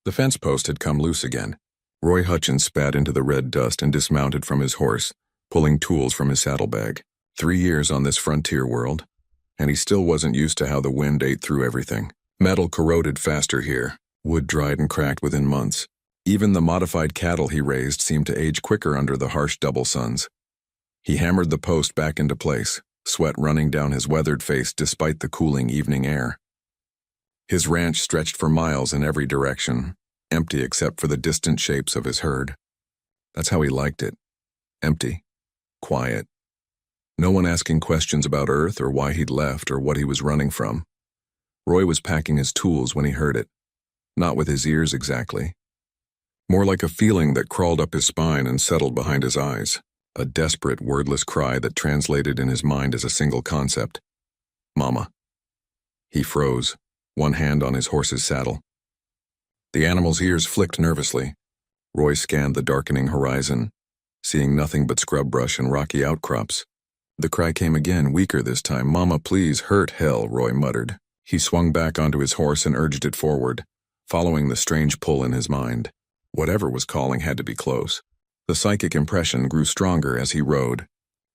The fence post had come loose again. Roy Hutchins spat into the red dust and dismounted from his horse, pulling tools from his saddlebag. 3 years on this frontier world, and he still wasn't used to how the wind ate through everything. Metal corroded faster here, wood dried and cracked within months. Even the modified cattle he raised seemed to age quicker under the harsh double suns. He hammered the post back into place, sweat running down his weathered face despite the cooling evening air. His ranch stretched for miles in every direction, empty except for the distant shapes of his herd. That's how he liked it. Empty. Quiet. No one asking questions about Earth or why he'd left or what he was running from. Roy was packing his tools when he heard it. Not with his ears exactly. More like a feeling that crawled up his spine and settled behind his eyes. A desperate, wordless cry that translated in his mind as a single concept. Mama. He froze, one hand on his horse's saddle. The animal's ears flicked nervously. Roy scanned the darkening horizon, seeing nothing but scrub brush and rocky outcrops. The cry came again, weaker this time. Mama, please, hurt hell, Roy muttered. He swung back onto his horse and urged it forward, following the strange pull in his mind. Whatever was calling had to be close. The psychic impression grew stronger as he rode,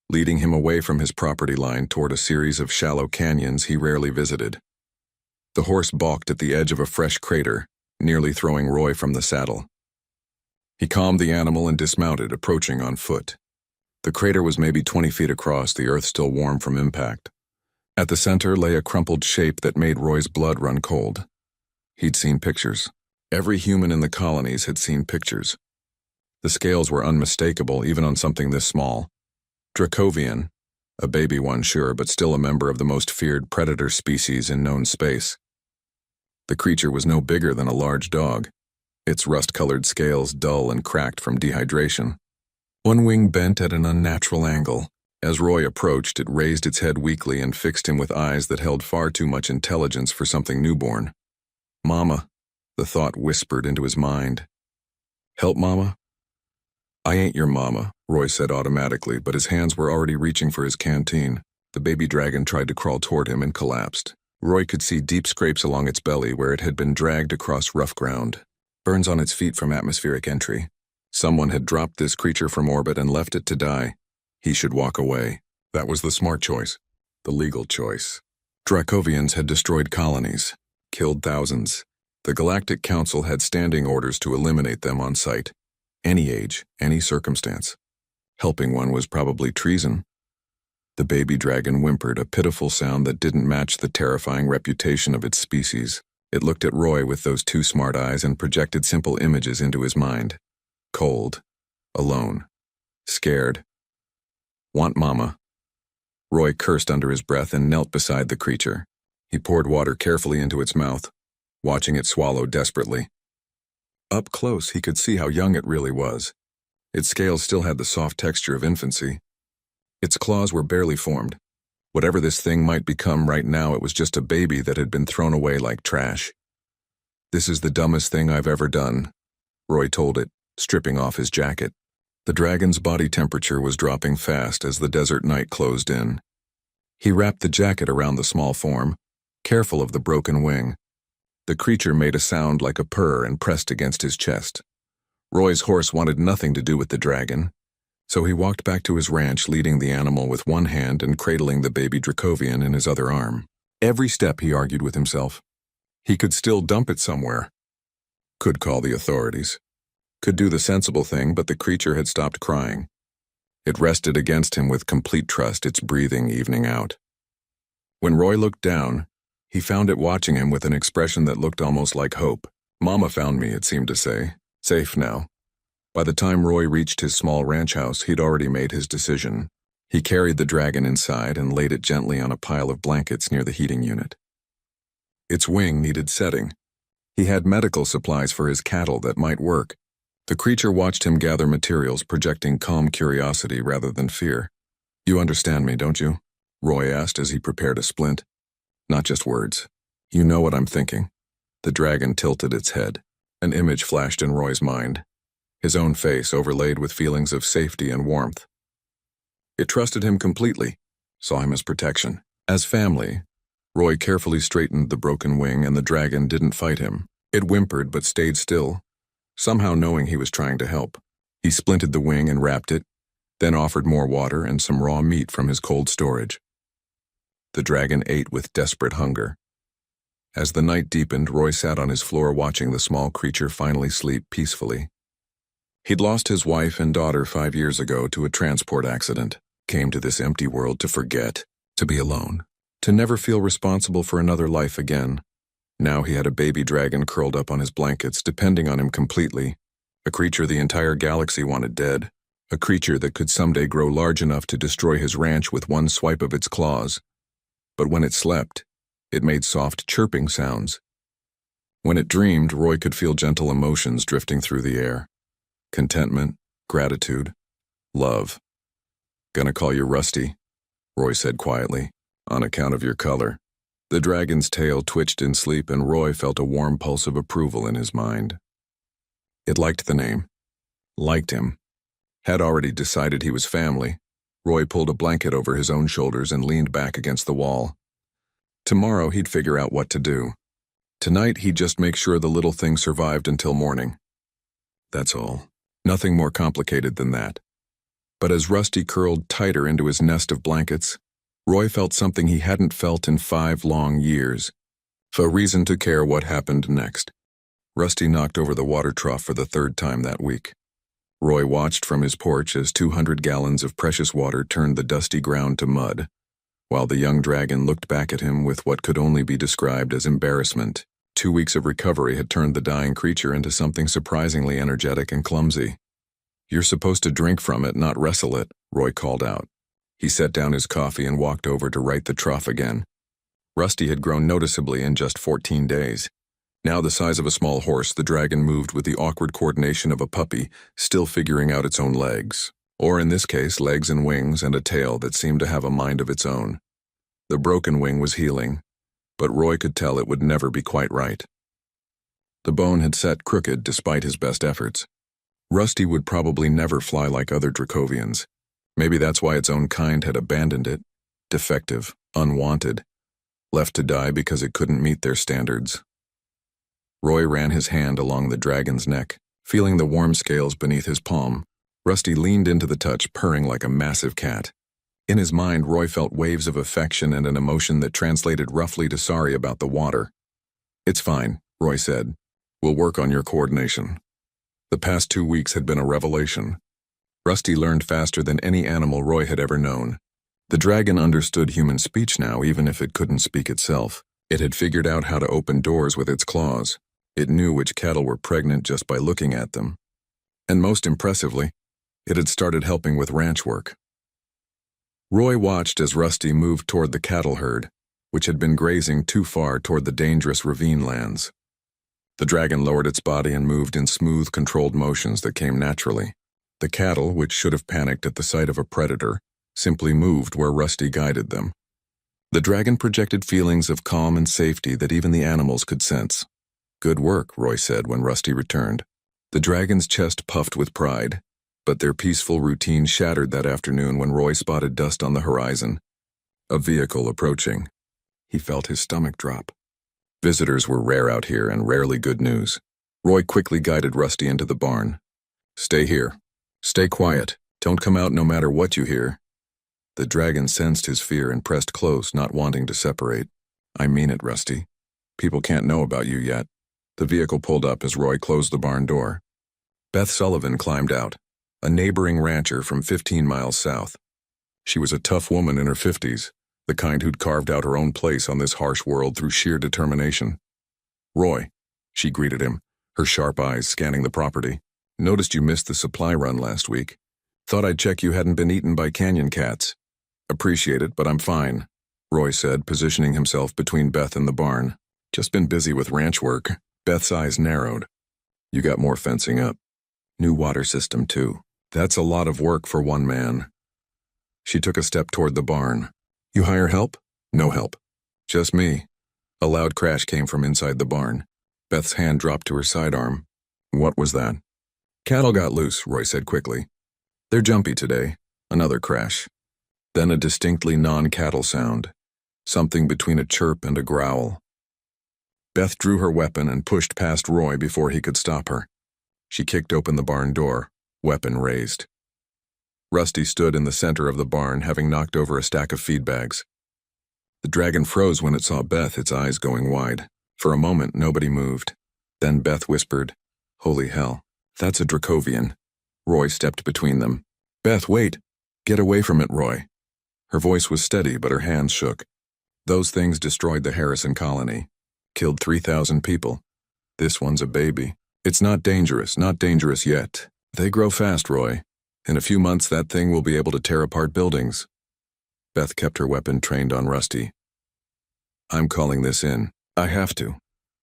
leading him away from his property line toward a series of shallow canyons he rarely visited. The horse balked at the edge of a fresh crater, nearly throwing Roy from the saddle. He calmed the animal and dismounted, approaching on foot. The crater was maybe 20 feet across, the earth still warm from impact. At the center lay a crumpled shape that made Roy's blood run cold. He'd seen pictures. Every human in the colonies had seen pictures. The scales were unmistakable, even on something this small. Dracovian, a baby one sure, but still a member of the most feared predator species in known space. The creature was no bigger than a large dog, its rust-colored scales dull and cracked from dehydration. One wing bent at an unnatural angle. As Roy approached, it raised its head weakly and fixed him with eyes that held far too much intelligence for something newborn. Mama, the thought whispered into his mind. Help, Mama? I ain't your mama, Roy said automatically, but his hands were already reaching for his canteen. The baby dragon tried to crawl toward him and collapsed. Roy could see deep scrapes along its belly where it had been dragged across rough ground. Burns on its feet from atmospheric entry. Someone had dropped this creature from orbit and left it to die. He should walk away. That was the smart choice. The legal choice. Dracovians had destroyed colonies, killed thousands. The Galactic Council had standing orders to eliminate them on sight. Any age, any circumstance. Helping one was probably treason. The baby dragon whimpered, a pitiful sound that didn't match the terrifying reputation of its species. It looked at Roy with those two smart eyes and projected simple images into his mind. Cold. Alone. Scared. Want Mama. Roy cursed under his breath and knelt beside the creature. He poured water carefully into its mouth, watching it swallow desperately. Up close, he could see how young it really was. Its scales still had the soft texture of infancy. Its claws were barely formed. Whatever this thing might become right now, it was just a baby that had been thrown away like trash. This is the dumbest thing I've ever done, Roy told it, stripping off his jacket. The dragon's body temperature was dropping fast as the desert night closed in. He wrapped the jacket around the small form, careful of the broken wing. The creature made a sound like a purr and pressed against his chest. Roy's horse wanted nothing to do with the dragon, so he walked back to his ranch, leading the animal with one hand and cradling the baby Dracovian in his other arm. Every step, he argued with himself. He could still dump it somewhere. Could call the authorities. Could do the sensible thing, but the creature had stopped crying. It rested against him with complete trust, its breathing evening out. When Roy looked down, he found it watching him with an expression that looked almost like hope. Mama found me, it seemed to say. Safe now. By the time Roy reached his small ranch house, he'd already made his decision. He carried the dragon inside and laid it gently on a pile of blankets near the heating unit. Its wing needed setting. He had medical supplies for his cattle that might work. The creature watched him gather materials, projecting calm curiosity rather than fear. You understand me, don't you? Roy asked as he prepared a splint. Not just words. You know what I'm thinking. The dragon tilted its head. An image flashed in Roy's mind. His own face overlaid with feelings of safety and warmth. It trusted him completely, saw him as protection. As family, Roy carefully straightened the broken wing and the dragon didn't fight him. It whimpered but stayed still, somehow knowing he was trying to help. He splinted the wing and wrapped it, then offered more water and some raw meat from his cold storage. The dragon ate with desperate hunger. As the night deepened, Roy sat on his floor watching the small creature finally sleep peacefully. He'd lost his wife and daughter 5 years ago to a transport accident, came to this empty world to forget, to be alone, to never feel responsible for another life again. Now he had a baby dragon curled up on his blankets, depending on him completely, a creature the entire galaxy wanted dead, a creature that could someday grow large enough to destroy his ranch with one swipe of its claws. But when it slept, it made soft chirping sounds. When it dreamed, Roy could feel gentle emotions drifting through the air. Contentment, gratitude, love. "Gonna call you Rusty," Roy said quietly, "on account of your color." The dragon's tail twitched in sleep and Roy felt a warm pulse of approval in his mind. It liked the name. Liked him. Had already decided he was family. Roy pulled a blanket over his own shoulders and leaned back against the wall. Tomorrow he'd figure out what to do. Tonight he'd just make sure the little thing survived until morning. That's all. Nothing more complicated than that. But as Rusty curled tighter into his nest of blankets, Roy felt something he hadn't felt in 5 long years. A reason to care what happened next. Rusty knocked over the water trough for the 3rd time that week. Roy watched from his porch as 200 gallons of precious water turned the dusty ground to mud, while the young dragon looked back at him with what could only be described as embarrassment. 2 weeks of recovery had turned the dying creature into something surprisingly energetic and clumsy. "You're supposed to drink from it, not wrestle it," Roy called out. He set down his coffee and walked over to right the trough again. Rusty had grown noticeably in just 14 days. Now the size of a small horse, the dragon moved with the awkward coordination of a puppy, still figuring out its own legs. Or in this case, legs and wings and a tail that seemed to have a mind of its own. The broken wing was healing, but Roy could tell it would never be quite right. The bone had set crooked despite his best efforts. Rusty would probably never fly like other Dracovians. Maybe that's why its own kind had abandoned it. Defective, unwanted, left to die because it couldn't meet their standards. Roy ran his hand along the dragon's neck, feeling the warm scales beneath his palm. Rusty leaned into the touch, purring like a massive cat. In his mind, Roy felt waves of affection and an emotion that translated roughly to sorry about the water. "It's fine," Roy said. "We'll work on your coordination." The past 2 weeks had been a revelation. Rusty learned faster than any animal Roy had ever known. The dragon understood human speech now, even if it couldn't speak itself. It had figured out how to open doors with its claws. It knew which cattle were pregnant just by looking at them. And most impressively, it had started helping with ranch work. Roy watched as Rusty moved toward the cattle herd, which had been grazing too far toward the dangerous ravine lands. The dragon lowered its body and moved in smooth, controlled motions that came naturally. The cattle, which should have panicked at the sight of a predator, simply moved where Rusty guided them. The dragon projected feelings of calm and safety that even the animals could sense. "Good work," Roy said when Rusty returned. The dragon's chest puffed with pride, but their peaceful routine shattered that afternoon when Roy spotted dust on the horizon. A vehicle approaching. He felt his stomach drop. Visitors were rare out here and rarely good news. Roy quickly guided Rusty into the barn. "Stay here. Stay quiet. Don't come out no matter what you hear." The dragon sensed his fear and pressed close, not wanting to separate. "I mean it, Rusty. People can't know about you yet." The vehicle pulled up as Roy closed the barn door. Beth Sullivan climbed out, a neighboring rancher from 15 miles south. She was a tough woman in her 50s, the kind who'd carved out her own place on this harsh world through sheer determination. "Roy," she greeted him, her sharp eyes scanning the property. "Noticed you missed the supply run last week. Thought I'd check you hadn't been eaten by canyon cats." "Appreciate it, but I'm fine," Roy said, positioning himself between Beth and the barn. "Just been busy with ranch work." Beth's eyes narrowed. "You got more fencing up. New water system, too. That's a lot of work for one man." She took a step toward the barn. "You hire help?" "No help. Just me." A loud crash came from inside the barn. Beth's hand dropped to her sidearm. "What was that?" "Cattle got loose," Roy said quickly. "They're jumpy today." Another crash. Then a distinctly non-cattle sound. Something between a chirp and a growl. Beth drew her weapon and pushed past Roy before he could stop her. She kicked open the barn door, weapon raised. Rusty stood in the center of the barn, having knocked over a stack of feed bags. The dragon froze when it saw Beth, its eyes going wide. For a moment, nobody moved. Then Beth whispered, "Holy hell, that's a Dracovian." Roy stepped between them. "Beth, wait! Get away from it, Roy." Her voice was steady, but her hands shook. "Those things destroyed the Harrison colony. Killed 3,000 people. This one's a baby. It's not dangerous yet. They grow fast, Roy. In a few months, that thing will be able to tear apart buildings." Beth kept her weapon trained on Rusty. "I'm calling this in. I have to."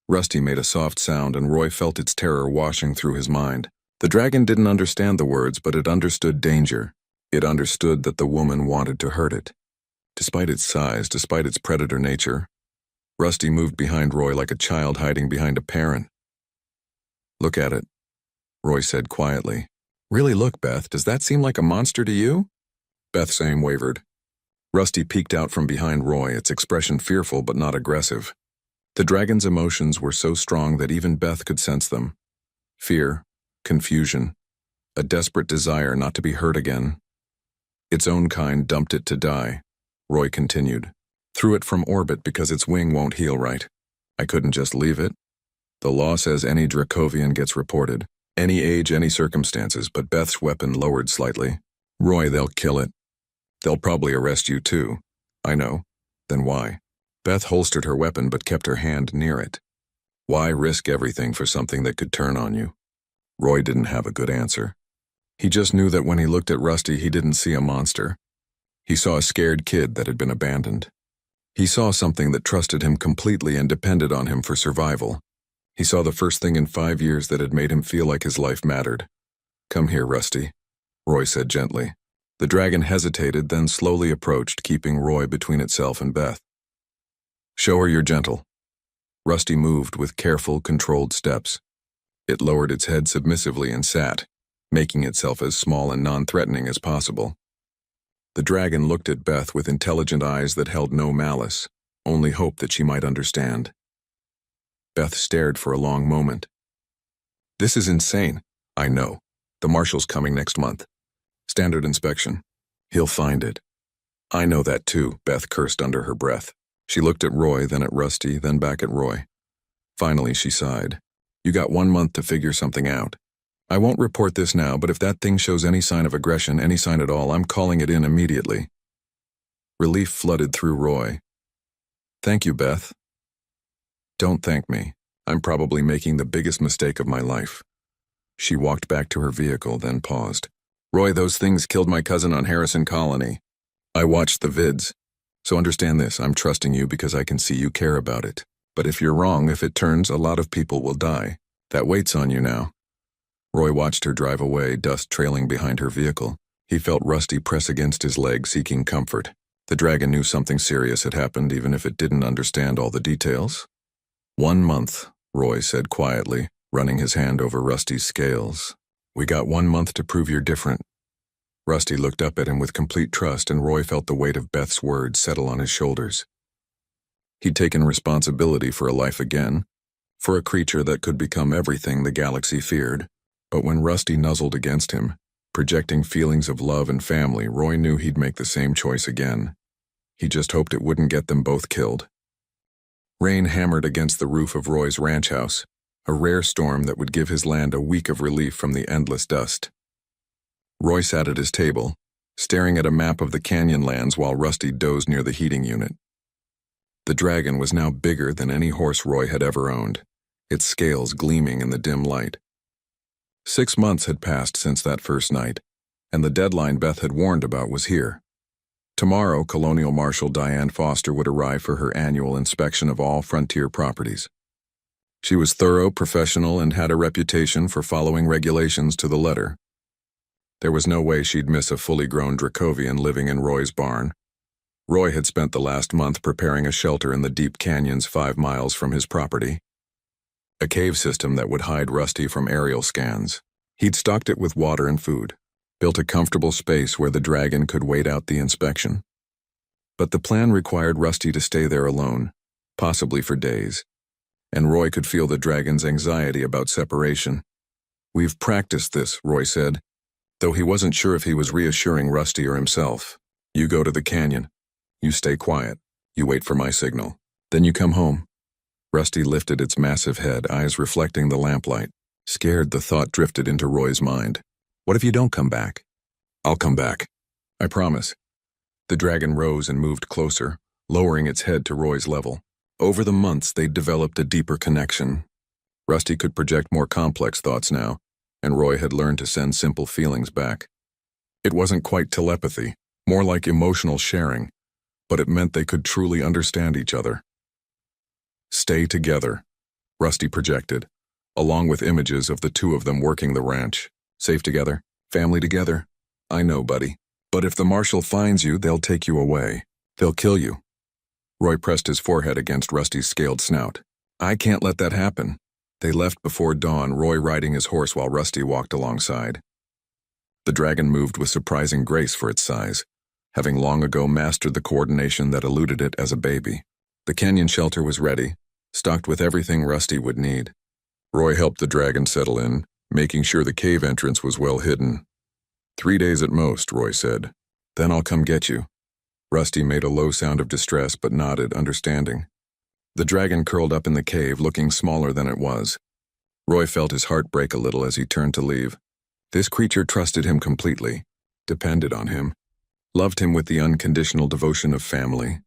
Rusty made a soft sound, and Roy felt its terror washing through his mind. The dragon didn't understand the words, but it understood danger. It understood that the woman wanted to hurt it. Despite its size, despite its predator nature, Rusty moved behind Roy like a child hiding behind a parent. "Look at it," Roy said quietly. "Really look, Beth. Does that seem like a monster to you?" Beth's aim wavered. Rusty peeked out from behind Roy, its expression fearful but not aggressive. The dragon's emotions were so strong that even Beth could sense them. Fear, confusion, a desperate desire not to be hurt again. Its own kind dumped it to die. Roy continued. "Threw it from orbit because its wing won't heal right. I couldn't just leave it. The law says any Dracovian gets reported. Any age, any circumstances," but Beth's weapon lowered slightly. "Roy, they'll kill it. They'll probably arrest you too." "I know. Then why?" Beth holstered her weapon but kept her hand near it. "Why risk everything for something that could turn on you?" Roy didn't have a good answer. He just knew that when he looked at Rusty, he didn't see a monster. He saw a scared kid that had been abandoned. He saw something that trusted him completely and depended on him for survival. He saw the first thing in 5 years that had made him feel like his life mattered. "Come here, Rusty," Roy said gently. The dragon hesitated, then slowly approached, keeping Roy between itself and Beth. "Show her you're gentle." Rusty moved with careful, controlled steps. It lowered its head submissively and sat, making itself as small and non-threatening as possible. The dragon looked at Beth with intelligent eyes that held no malice, only hope that she might understand. Beth stared for a long moment. "This is insane." "I know. The marshal's coming next month. Standard inspection. He'll find it." "I know that too," Beth cursed under her breath. She looked at Roy, then at Rusty, then back at Roy. Finally, she sighed. "You got 1 month to figure something out. I won't report this now, but if that thing shows any sign of aggression, any sign at all, I'm calling it in immediately." Relief flooded through Roy. "Thank you, Beth." "Don't thank me. I'm probably making the biggest mistake of my life." She walked back to her vehicle, then paused. "Roy, those things killed my cousin on Harrison Colony. I watched the vids. So understand this, I'm trusting you because I can see you care about it. But if you're wrong, if it turns, a lot of people will die. That weight's on you now." Roy watched her drive away, dust trailing behind her vehicle. He felt Rusty press against his leg, seeking comfort. The dragon knew something serious had happened, even if it didn't understand all the details. 1 month, Roy said quietly, running his hand over Rusty's scales. "We got 1 month to prove you're different." Rusty looked up at him with complete trust, and Roy felt the weight of Beth's words settle on his shoulders. He'd taken responsibility for a life again, for a creature that could become everything the galaxy feared. But when Rusty nuzzled against him, projecting feelings of love and family, Roy knew he'd make the same choice again. He just hoped it wouldn't get them both killed. Rain hammered against the roof of Roy's ranch house, a rare storm that would give his land a week of relief from the endless dust. Roy sat at his table, staring at a map of the canyon lands while Rusty dozed near the heating unit. The dragon was now bigger than any horse Roy had ever owned, its scales gleaming in the dim light. 6 months had passed since that first night, and the deadline Beth had warned about was here. Tomorrow, Colonial Marshal Diane Foster would arrive for her annual inspection of all frontier properties. She was thorough, professional, and had a reputation for following regulations to the letter. There was no way she'd miss a fully grown Dracovian living in Roy's barn. Roy had spent the last month preparing a shelter in the deep canyons 5 miles from his property. A cave system that would hide Rusty from aerial scans. He'd stocked it with water and food, built a comfortable space where the dragon could wait out the inspection. But the plan required Rusty to stay there alone, possibly for days. and Roy could feel the dragon's anxiety about separation. "We've practiced this," Roy said, though he wasn't sure if he was reassuring Rusty or himself. "You go to the canyon. You stay quiet. You wait for my signal. Then you come home." Rusty lifted its massive head, eyes reflecting the lamplight. Scared, the thought drifted into Roy's mind. "What if you don't come back?" "I'll come back. I promise." The dragon rose and moved closer, lowering its head to Roy's level. Over the months, they'd developed a deeper connection. Rusty could project more complex thoughts now, and Roy had learned to send simple feelings back. It wasn't quite telepathy, more like emotional sharing, but it meant they could truly understand each other. "Stay together," Rusty projected, along with images of the two of them working the ranch. "Safe together, family together. I know, buddy. But if the marshal finds you, they'll take you away. They'll kill you." Roy pressed his forehead against Rusty's scaled snout. "I can't let that happen." They left before dawn, Roy riding his horse while Rusty walked alongside. The dragon moved with surprising grace for its size, having long ago mastered the coordination that eluded it as a baby. The canyon shelter was ready, stocked with everything Rusty would need. Roy helped the dragon settle in, making sure the cave entrance was well hidden. 3 days at most, Roy said. "Then I'll come get you." Rusty made a low sound of distress but nodded, understanding. The dragon curled up in the cave, looking smaller than it was. Roy felt his heart break a little as he turned to leave. This creature trusted him completely, depended on him, loved him with the unconditional devotion of family,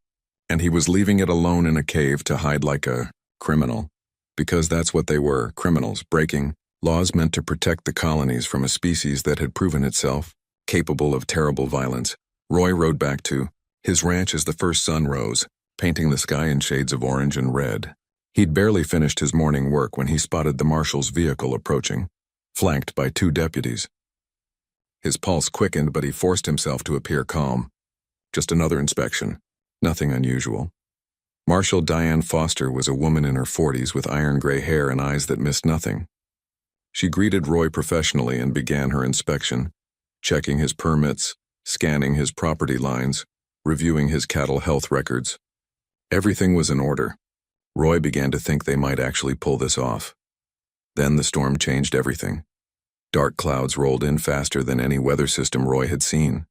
and he was leaving it alone in a cave to hide like a criminal. Because that's what they were, criminals, breaking laws meant to protect the colonies from a species that had proven itself capable of terrible violence. Roy rode back to his ranch as the first sun rose, painting the sky in shades of orange and red. He'd barely finished his morning work when he spotted the marshal's vehicle approaching, flanked by 2 deputies. His pulse quickened, but he forced himself to appear calm. Just another inspection. Nothing unusual. Marshal Diane Foster was a woman in her 40s with iron-gray hair and eyes that missed nothing. She greeted Roy professionally and began her inspection, checking his permits, scanning his property lines, reviewing his cattle health records. Everything was in order. Roy began to think they might actually pull this off. Then the storm changed everything. Dark clouds rolled in faster than any weather system Roy had seen.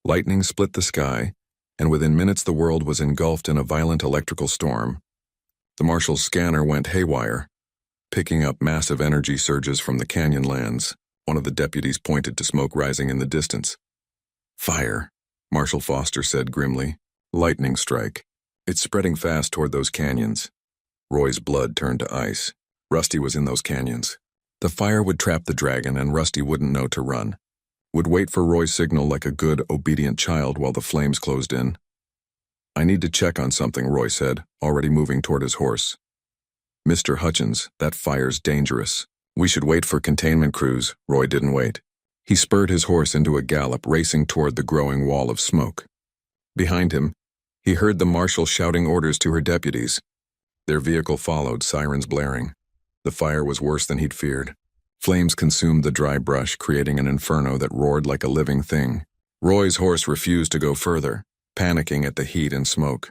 Lightning split the sky, and within minutes the world was engulfed in a violent electrical storm. The marshal's scanner went haywire, picking up massive energy surges from the canyon lands. One of the deputies pointed to smoke rising in the distance. "Fire," Marshal Foster said grimly. "Lightning strike. It's spreading fast toward those canyons." Roy's blood turned to ice. Rusty was in those canyons. The fire would trap the dragon, and Rusty wouldn't know to run. Would wait for Roy's signal like a good, obedient child while the flames closed in. "I need to check on something," Roy said, already moving toward his horse. "Mr. Hutchins, that fire's dangerous. We should wait for containment crews." Roy didn't wait. He spurred his horse into a gallop, racing toward the growing wall of smoke. Behind him, he heard the marshal shouting orders to her deputies. Their vehicle followed, sirens blaring. The fire was worse than he'd feared. Flames consumed the dry brush, creating an inferno that roared like a living thing. Roy's horse refused to go further, panicking at the heat and smoke.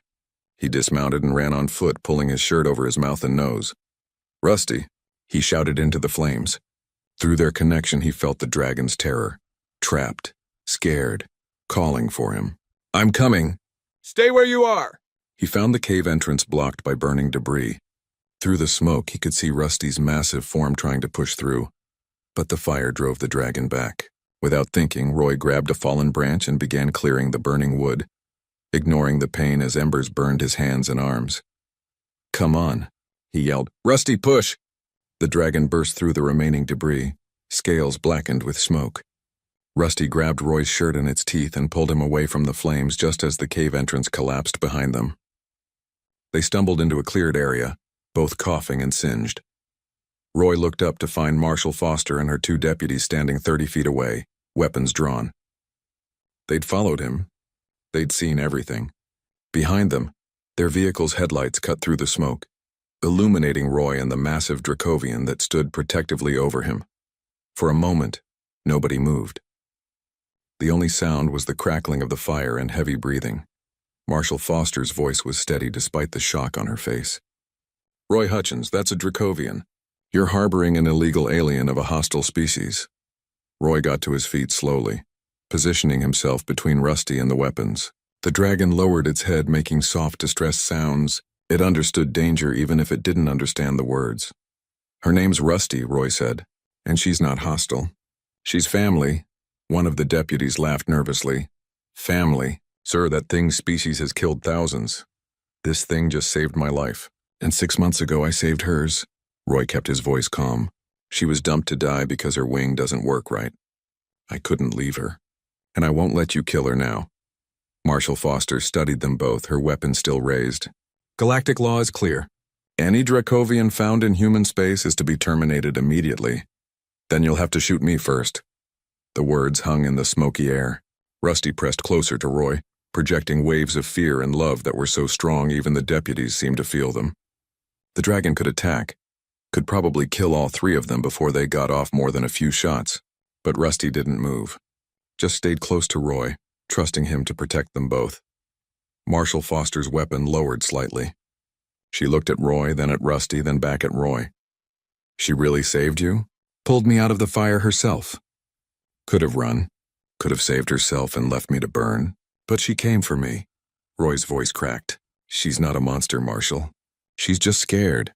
He dismounted and ran on foot, pulling his shirt over his mouth and nose. "Rusty," he shouted into the flames. Through their connection, he felt the dragon's terror. Trapped, scared, calling for him. "I'm coming." "Stay where you are." He found the cave entrance blocked by burning debris. Through the smoke, he could see Rusty's massive form trying to push through, but the fire drove the dragon back. Without thinking, Roy grabbed a fallen branch and began clearing the burning wood, ignoring the pain as embers burned his hands and arms. "Come on," he yelled. "Rusty, push!" The dragon burst through the remaining debris, scales blackened with smoke. Rusty grabbed Roy's shirt in its teeth and pulled him away from the flames just as the cave entrance collapsed behind them. They stumbled into a cleared area, both coughing and singed. Roy looked up to find Marshal Foster and her 2 deputies standing 30 feet away, weapons drawn. They'd followed him. They'd seen everything. Behind them, their vehicle's headlights cut through the smoke, illuminating Roy and the massive Dracovian that stood protectively over him. For a moment, nobody moved. The only sound was the crackling of the fire and heavy breathing. Marshal Foster's voice was steady despite the shock on her face. Roy Hutchins, that's a Dracovian. You're harboring an illegal alien of a hostile species. Roy got to his feet slowly, positioning himself between Rusty and the weapons. The dragon lowered its head, making soft, distressed sounds. It understood danger even if it didn't understand the words. Her name's Rusty, Roy said, and she's not hostile. She's family. One of the deputies laughed nervously. Family? Sir, that thing's species has killed thousands. This thing just saved my life. And 6 months ago I saved hers. Roy kept his voice calm. She was dumped to die because her wing doesn't work right. I couldn't leave her. And I won't let you kill her now. Marshal Foster studied them both, her weapon still raised. Galactic law is clear. Any Dracovian found in human space is to be terminated immediately. Then you'll have to shoot me first. The words hung in the smoky air. Rusty pressed closer to Roy, projecting waves of fear and love that were so strong even the deputies seemed to feel them. The dragon could attack, could probably kill all three of them before they got off more than a few shots, but Rusty didn't move. Just stayed close to Roy, trusting him to protect them both. Marshal Foster's weapon lowered slightly. She looked at Roy, then at Rusty, then back at Roy. She really saved you? Pulled me out of the fire herself. Could have run, could have saved herself and left me to burn, but she came for me. Roy's voice cracked. She's not a monster, Marshal. She's just scared.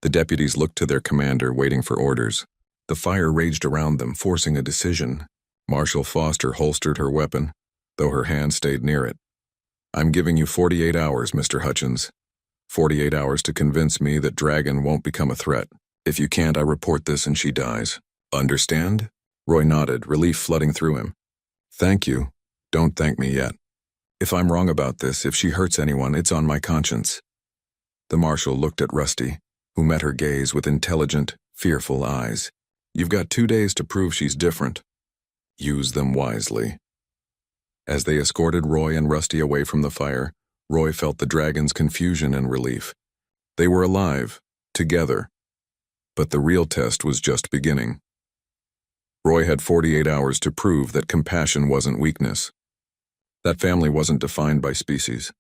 The deputies looked to their commander, waiting for orders. The fire raged around them, forcing a decision. Marshal Foster holstered her weapon, though her hand stayed near it. I'm giving you 48 hours, Mr. Hutchins. 48 hours to convince me that Dragon won't become a threat. If you can't, I report this and she dies. Understand? Roy nodded, relief flooding through him. Thank you. Don't thank me yet. If I'm wrong about this, if she hurts anyone, it's on my conscience. The Marshal looked at Rusty, who met her gaze with intelligent, fearful eyes. You've got 2 days to prove she's different. Use them wisely. As they escorted Roy and Rusty away from the fire, Roy felt the dragon's confusion and relief. They were alive, together. But the real test was just beginning. Roy had 48 hours to prove that compassion wasn't weakness. That family wasn't defined by species.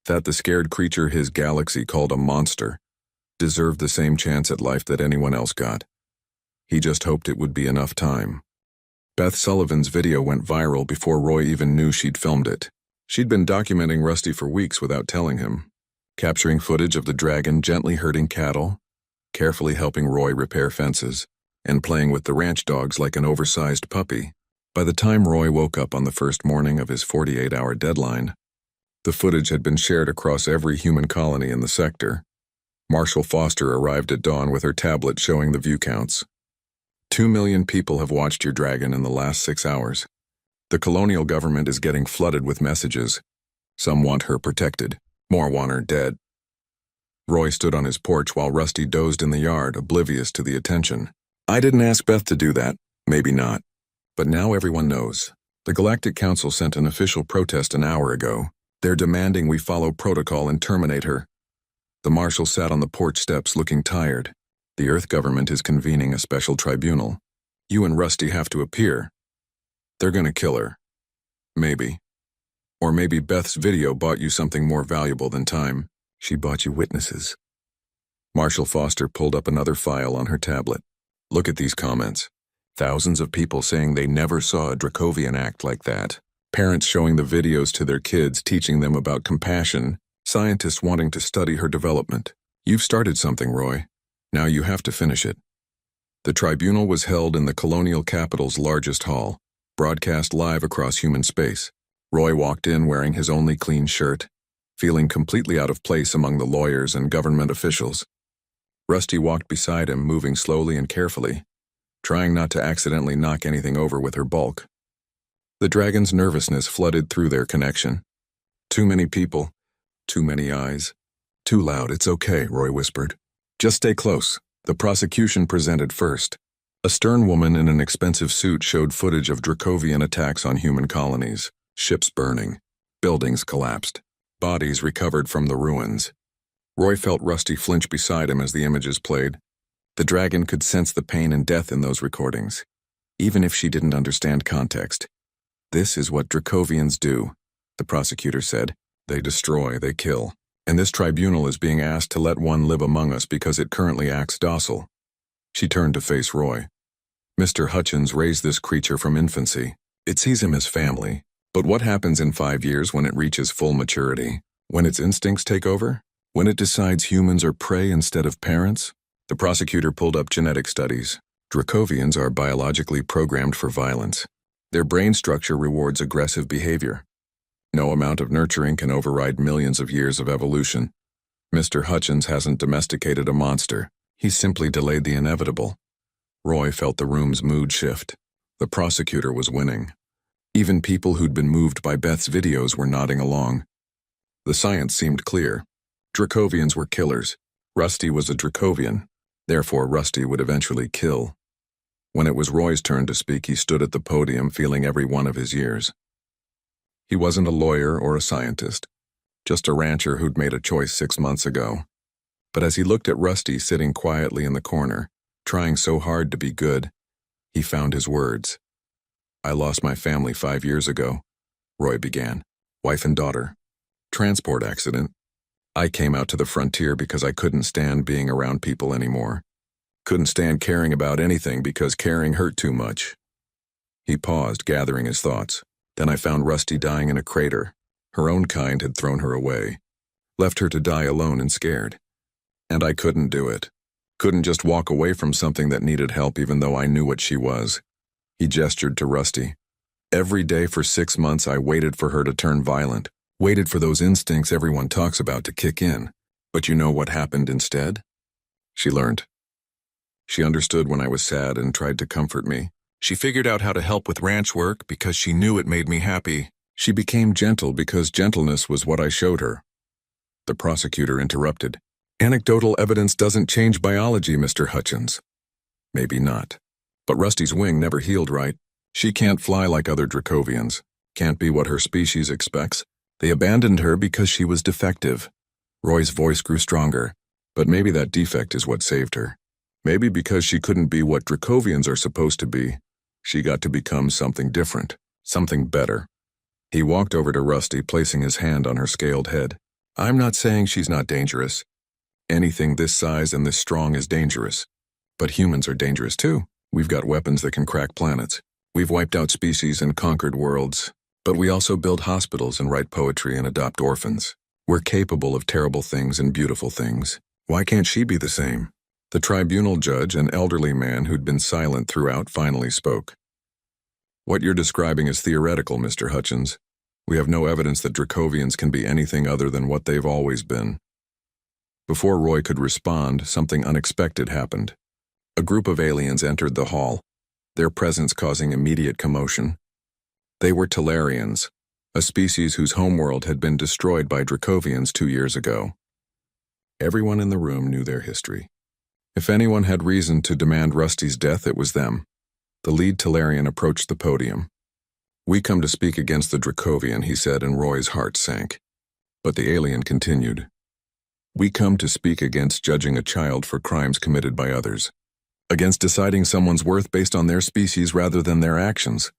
That the scared creature his galaxy called a monster deserved the same chance at life that anyone else got. He just hoped it would be enough time. Beth Sullivan's video went viral before Roy even knew she'd filmed it. She'd been documenting Rusty for weeks without telling him, capturing footage of the dragon gently herding cattle, carefully helping Roy repair fences, and playing with the ranch dogs like an oversized puppy. By the time Roy woke up on the first morning of his 48-hour deadline, the footage had been shared across every human colony in the sector. Marshal Foster arrived at dawn with her tablet showing the view counts. 2 million people have watched your dragon in the last 6 hours. The colonial government is getting flooded with messages. Some want her protected, more want her dead. Roy stood on his porch while Rusty dozed in the yard, oblivious to the attention. I didn't ask Beth to do that. Maybe not. But now everyone knows. The Galactic Council sent an official protest an hour ago. They're demanding we follow protocol and terminate her. The Marshal sat on the porch steps looking tired. The Earth government is convening a special tribunal. You and Rusty have to appear. They're gonna kill her. Maybe. Or maybe Beth's video bought you something more valuable than time. She bought you witnesses. Marshal Foster pulled up another file on her tablet. Look at these comments. Thousands of people saying they never saw a Dracovian act like that. Parents showing the videos to their kids, teaching them about compassion. Scientists wanting to study her development. You've started something, Roy. Now you have to finish it. The tribunal was held in the colonial capital's largest hall, broadcast live across human space. Roy walked in wearing his only clean shirt, feeling completely out of place among the lawyers and government officials. Rusty walked beside him, moving slowly and carefully, trying not to accidentally knock anything over with her bulk. The dragon's nervousness flooded through their connection. Too many people, too many eyes. Too loud, it's okay, Roy whispered. Just stay close. The prosecution presented first. A stern woman in an expensive suit showed footage of Dracovian attacks on human colonies, ships burning, buildings collapsed, bodies recovered from the ruins. Roy felt Rusty flinch beside him as the images played. The dragon could sense the pain and death in those recordings, even if she didn't understand context. This is what Dracovians do, the prosecutor said. They destroy, they kill. And this tribunal is being asked to let one live among us because it currently acts docile. She turned to face Roy. Mr. Hutchins raised this creature from infancy. It sees him as family. But what happens in 5 years when it reaches full maturity? When its instincts take over? When it decides humans are prey instead of parents? The prosecutor pulled up genetic studies. Dracovians are biologically programmed for violence. Their brain structure rewards aggressive behavior. No amount of nurturing can override millions of years of evolution. Mr. Hutchins hasn't domesticated a monster. He's simply delayed the inevitable. Roy felt the room's mood shift. The prosecutor was winning. Even people who'd been moved by Beth's videos were nodding along. The science seemed clear. Dracovians were killers. Rusty was a Dracovian. Therefore, Rusty would eventually kill. When it was Roy's turn to speak, he stood at the podium feeling every one of his years. He wasn't a lawyer or a scientist, just a rancher who'd made a choice 6 months ago. But as he looked at Rusty sitting quietly in the corner, trying so hard to be good, he found his words. "I lost my family 5 years ago," Roy began. "Wife and daughter. Transport accident. I came out to the frontier because I couldn't stand being around people anymore. Couldn't stand caring about anything because caring hurt too much." He paused, gathering his thoughts. "Then I found Rusty dying in a crater. Her own kind had thrown her away. Left her to die alone and scared. And I couldn't do it. Couldn't just walk away from something that needed help even though I knew what she was." He gestured to Rusty. "Every day for 6 months I waited for her to turn violent. Waited for those instincts everyone talks about to kick in. But you know what happened instead?" She learned. She understood when I was sad and tried to comfort me. She figured out how to help with ranch work because she knew it made me happy. She became gentle because gentleness was what I showed her. The prosecutor interrupted. "Anecdotal evidence doesn't change biology, Mr. Hutchins." "Maybe not. But Rusty's wing never healed right. She can't fly like other Dracovians. Can't be what her species expects. They abandoned her because she was defective." Roy's voice grew stronger. "But maybe that defect is what saved her. Maybe because she couldn't be what Dracovians are supposed to be, she got to become something different, something better." He walked over to Rusty, placing his hand on her scaled head. "I'm not saying she's not dangerous. Anything this size and this strong is dangerous. But humans are dangerous too. We've got weapons that can crack planets. We've wiped out species and conquered worlds. But we also build hospitals and write poetry and adopt orphans. We're capable of terrible things and beautiful things. Why can't she be the same?" The tribunal judge, an elderly man who'd been silent throughout, finally spoke. "What you're describing is theoretical, Mr. Hutchins. We have no evidence that Dracovians can be anything other than what they've always been." Before Roy could respond, something unexpected happened. A group of aliens entered the hall, their presence causing immediate commotion. They were Talarians, a species whose homeworld had been destroyed by Dracovians 2 years ago. Everyone in the room knew their history. If anyone had reason to demand Rusty's death, it was them. The lead Talarian approached the podium. "We come to speak against the Dracovian," he said, and Roy's heart sank. But the alien continued. "We come to speak against judging a child for crimes committed by others. Against deciding someone's worth based on their species rather than their actions."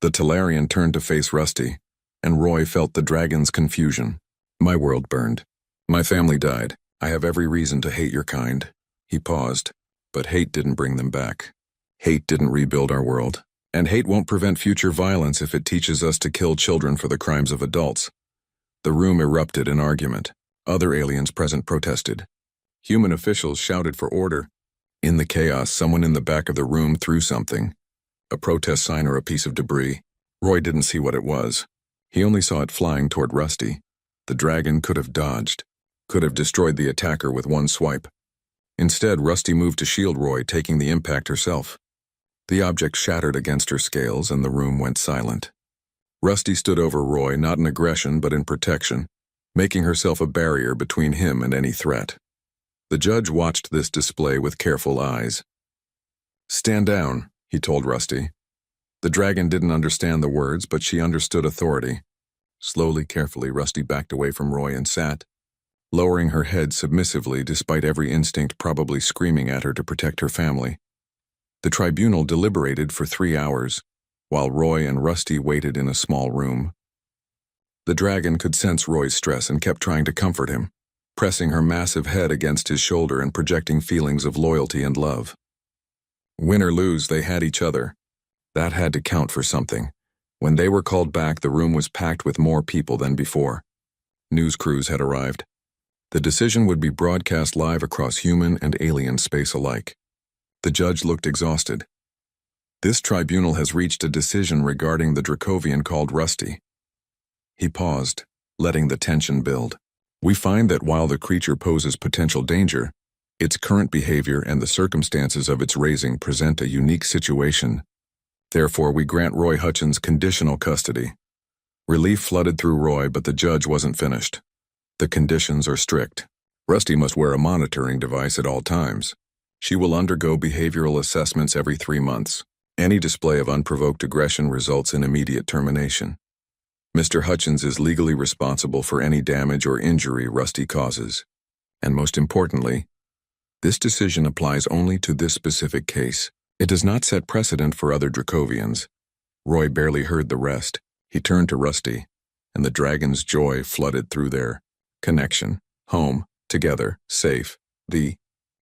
The Talarian turned to face Rusty, and Roy felt the dragon's confusion. "My world burned. My family died. I have every reason to hate your kind." He paused, but hate didn't bring them back. Hate didn't rebuild our world. And hate won't prevent future violence if it teaches us to kill children for the crimes of adults. The room erupted in argument. Other aliens present protested. Human officials shouted for order. In the chaos, someone in the back of the room threw something. A protest sign or a piece of debris. Roy didn't see what it was. He only saw it flying toward Rusty. The dragon could have dodged, could have destroyed the attacker with one swipe. Instead, Rusty moved to shield Roy, taking the impact herself. The object shattered against her scales, and the room went silent. Rusty stood over Roy, not in aggression but in protection, making herself a barrier between him and any threat. The judge watched this display with careful eyes. "Stand down," he told Rusty. The dragon didn't understand the words, but she understood authority. Slowly, carefully, Rusty backed away from Roy and sat, lowering her head submissively despite every instinct probably screaming at her to protect her family. The tribunal deliberated for 3 hours, while Roy and Rusty waited in a small room. The dragon could sense Roy's stress and kept trying to comfort him, pressing her massive head against his shoulder and projecting feelings of loyalty and love. Win or lose, they had each other. That had to count for something. When they were called back, the room was packed with more people than before. News crews had arrived. The decision would be broadcast live across human and alien space alike. The judge looked exhausted. This tribunal has reached a decision regarding the Dracovian called Rusty. He paused, letting the tension build. We find that while the creature poses potential danger, its current behavior and the circumstances of its raising present a unique situation. Therefore, we grant Roy Hutchins conditional custody. Relief flooded through Roy, but the judge wasn't finished. The conditions are strict. Rusty must wear a monitoring device at all times. She will undergo behavioral assessments every 3 months. Any display of unprovoked aggression results in immediate termination. Mr. Hutchins is legally responsible for any damage or injury Rusty causes. And most importantly, this decision applies only to this specific case. It does not set precedent for other Dracovians. Roy barely heard the rest. He turned to Rusty, and the dragon's joy flooded through their connection. Home, together, safe. The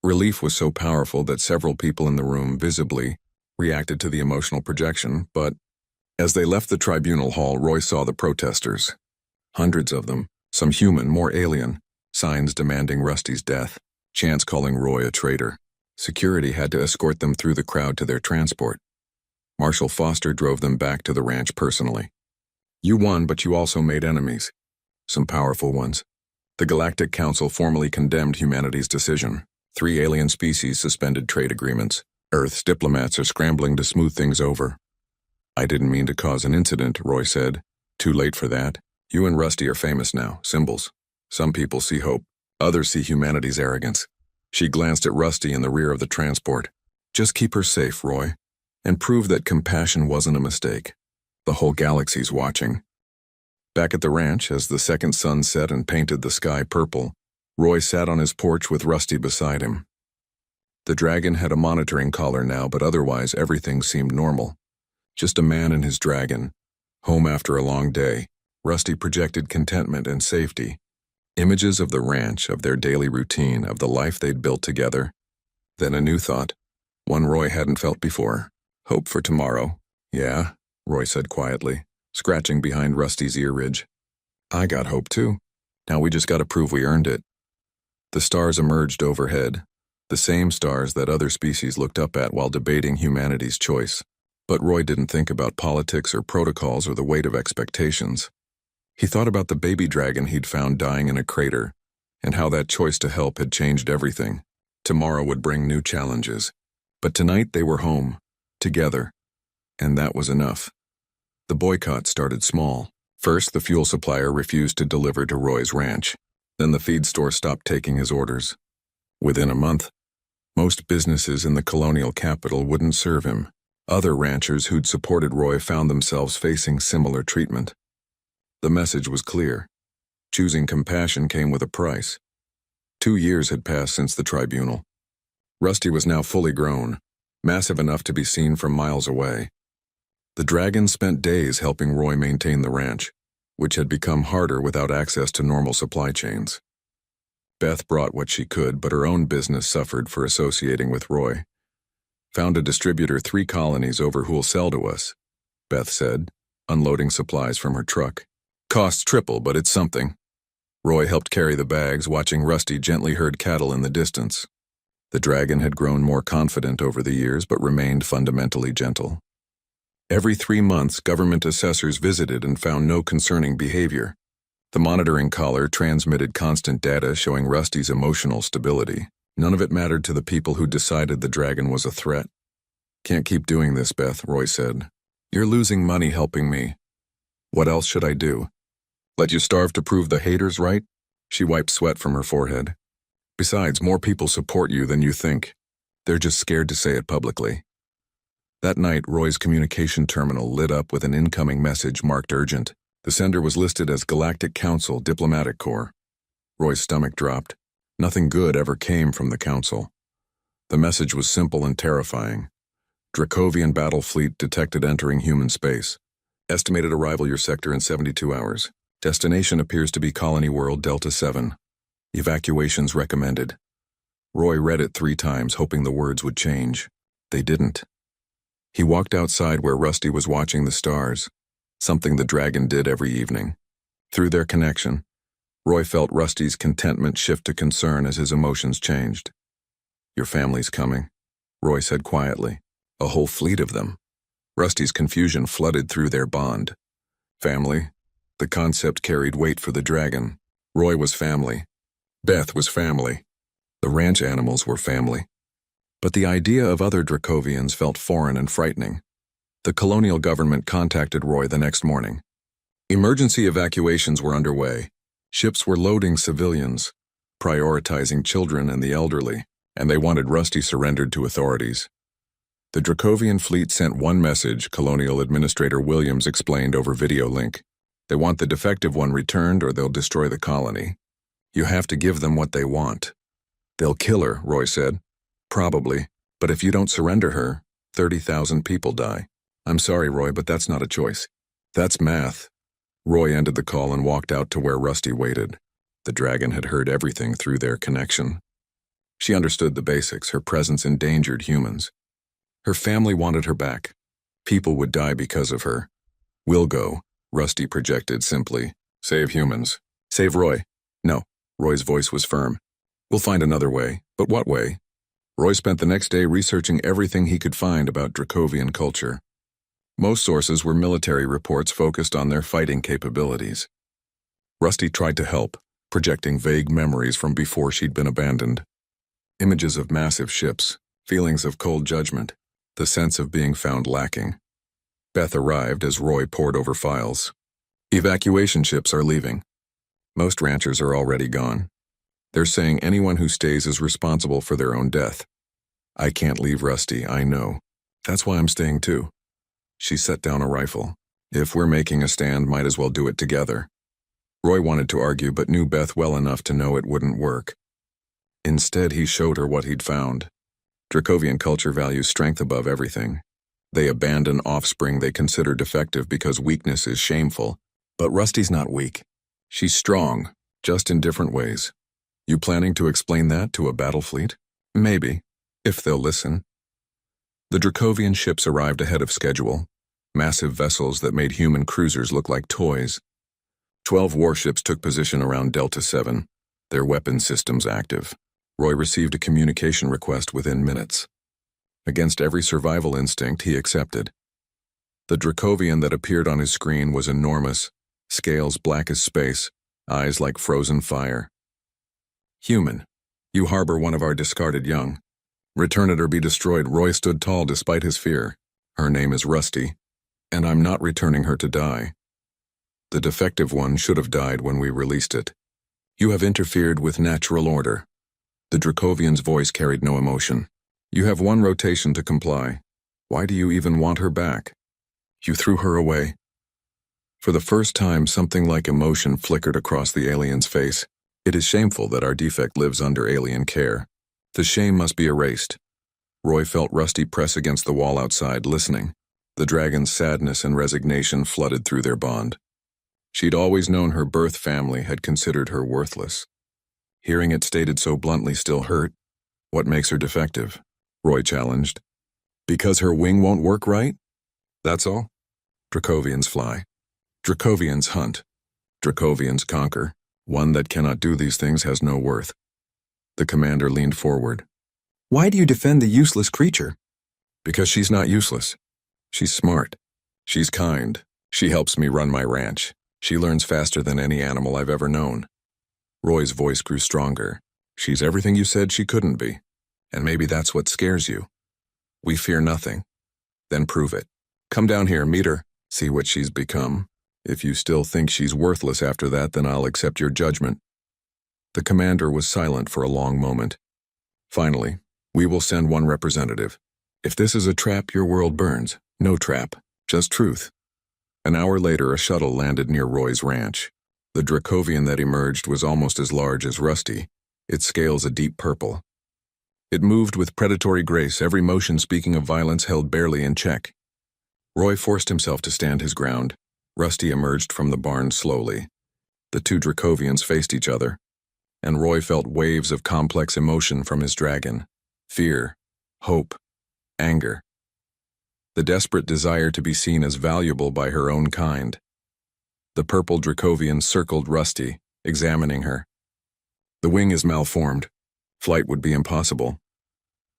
relief was so powerful that several people in the room visibly reacted to the emotional projection, but as they left the tribunal hall, Roy saw the protesters. Hundreds of them, some human, more alien, signs demanding Rusty's death, chants calling Roy a traitor. Security had to escort them through the crowd to their transport. Marshal Foster drove them back to the ranch personally. You won, but you also made enemies. Some powerful ones. The Galactic Council formally condemned humanity's decision. 3 alien species suspended trade agreements. Earth's diplomats are scrambling to smooth things over. I didn't mean to cause an incident, Roy said. Too late for that. You and Rusty are famous now, symbols. Some people see hope. Others see humanity's arrogance. She glanced at Rusty in the rear of the transport. Just keep her safe, Roy, and prove that compassion wasn't a mistake. The whole galaxy's watching. Back at the ranch, as the second sun set and painted the sky purple, Roy sat on his porch with Rusty beside him. The dragon had a monitoring collar now, but otherwise everything seemed normal. Just a man and his dragon. Home after a long day. Rusty projected contentment and safety. Images of the ranch, of their daily routine, of the life they'd built together. Then a new thought, one Roy hadn't felt before. Hope for tomorrow. Yeah, Roy said quietly, scratching behind Rusty's ear ridge. I got hope too. Now we just gotta prove we earned it. The stars emerged overhead, the same stars that other species looked up at while debating humanity's choice. But Roy didn't think about politics or protocols or the weight of expectations. He thought about the baby dragon he'd found dying in a crater, and how that choice to help had changed everything. Tomorrow would bring new challenges. But tonight they were home, together, and that was enough. The boycott started small. First, the fuel supplier refused to deliver to Roy's ranch. Then the feed store stopped taking his orders. Within a month, most businesses in the colonial capital wouldn't serve him. Other ranchers who'd supported Roy found themselves facing similar treatment. The message was clear. Choosing compassion came with a price. 2 years had passed since the tribunal. Rusty was now fully grown, massive enough to be seen from miles away. The dragon spent days helping Roy maintain the ranch, which had become harder without access to normal supply chains. Beth brought what she could, but her own business suffered for associating with Roy. Found a distributor 3 colonies over who'll sell to us, Beth said, unloading supplies from her truck. Costs triple, but it's something. Roy helped carry the bags, watching Rusty gently herd cattle in the distance. The dragon had grown more confident over the years, but remained fundamentally gentle. Every 3 months, government assessors visited and found no concerning behavior. The monitoring collar transmitted constant data showing Rusty's emotional stability. None of it mattered to the people who decided the dragon was a threat. Can't keep doing this, Beth, Roy said. You're losing money helping me. What else should I do? Let you starve to prove the haters right? She wiped sweat from her forehead. Besides, more people support you than you think. They're just scared to say it publicly. That night, Roy's communication terminal lit up with an incoming message marked urgent. The sender was listed as Galactic Council Diplomatic Corps. Roy's stomach dropped. Nothing good ever came from the council. The message was simple and terrifying. Dracovian battle fleet detected entering human space. Estimated arrival your sector in 72 hours. Destination appears to be Colony World Delta 7. Evacuations recommended. Roy read it 3 times, hoping the words would change. They didn't. He walked outside where Rusty was watching the stars, something the dragon did every evening. Through their connection, Roy felt Rusty's contentment shift to concern as his emotions changed. "Your family's coming," Roy said quietly. "A whole fleet of them." Rusty's confusion flooded through their bond. Family? The concept carried weight for the dragon. Roy was family. Beth was family. The ranch animals were family. But the idea of other Dracovians felt foreign and frightening. The colonial government contacted Roy the next morning. Emergency evacuations were underway. Ships were loading civilians, prioritizing children and the elderly, and they wanted Rusty surrendered to authorities. The Dracovian fleet sent one message, Colonial Administrator Williams explained over video link. They want the defective one returned or they'll destroy the colony. You have to give them what they want. They'll kill her, Roy said. Probably, but if you don't surrender her, 30,000 people die. I'm sorry, Roy, but that's not a choice. That's math. Roy ended the call and walked out to where Rusty waited. The dragon had heard everything through their connection. She understood the basics. Her presence endangered humans. Her family wanted her back. People would die because of her. We'll go, Rusty projected simply. Save humans. Save Roy. No, Roy's voice was firm. We'll find another way. But what way? Roy spent the next day researching everything he could find about Dracovian culture. Most sources were military reports focused on their fighting capabilities. Rusty tried to help, projecting vague memories from before she'd been abandoned. Images of massive ships, feelings of cold judgment, the sense of being found lacking. Beth arrived as Roy pored over files. Evacuation ships are leaving. Most ranchers are already gone. They're saying anyone who stays is responsible for their own death. I can't leave Rusty, I know. That's why I'm staying too. She set down a rifle. If we're making a stand, might as well do it together. Roy wanted to argue but knew Beth well enough to know it wouldn't work. Instead, he showed her what he'd found. Dracovian culture values strength above everything. They abandon offspring they consider defective because weakness is shameful. But Rusty's not weak. She's strong, just in different ways. You planning to explain that to a battle fleet? Maybe, if they'll listen. The Dracovian ships arrived ahead of schedule, massive vessels that made human cruisers look like toys. 12 warships took position around Delta 7, their weapon systems active. Roy received a communication request within minutes. Against every survival instinct, he accepted. The Dracovian that appeared on his screen was enormous, scales black as space, eyes like frozen fire. Human, you harbor one of our discarded young. Return it or be destroyed. Roy stood tall despite his fear. Her name is Rusty, and I'm not returning her to die. The defective one should have died when we released it. You have interfered with natural order. The Dracovian's voice carried no emotion. You have 1 rotation to comply. Why do you even want her back? You threw her away. For the first time, something like emotion flickered across the alien's face. It is shameful that our defect lives under alien care. The shame must be erased. Roy felt Rusty press against the wall outside, listening. The dragon's sadness and resignation flooded through their bond. She'd always known her birth family had considered her worthless. Hearing it stated so bluntly still hurt. What makes her defective? Roy challenged. Because her wing won't work right? That's all? Dracovians fly. Dracovians hunt. Dracovians conquer. One that cannot do these things has no worth. The commander leaned forward. Why do you defend the useless creature? Because she's not useless. She's smart. She's kind. She helps me run my ranch. She learns faster than any animal I've ever known. Roy's voice grew stronger. She's everything you said she couldn't be. And maybe that's what scares you. We fear nothing. Then prove it. Come down here, meet her, see what she's become. If you still think she's worthless after that, then I'll accept your judgment. The commander was silent for a long moment. Finally, we will send 1 representative. If this is a trap, your world burns. No trap, just truth. An hour later, a shuttle landed near Roy's ranch. The Dracovian that emerged was almost as large as Rusty, its scales a deep purple. It moved with predatory grace, every motion speaking of violence held barely in check. Roy forced himself to stand his ground. Rusty emerged from the barn slowly. The two Dracovians faced each other, and Roy felt waves of complex emotion from his dragon: fear, hope, anger. The desperate desire to be seen as valuable by her own kind. The purple Dracovian circled Rusty, examining her. The wing is malformed. Flight would be impossible.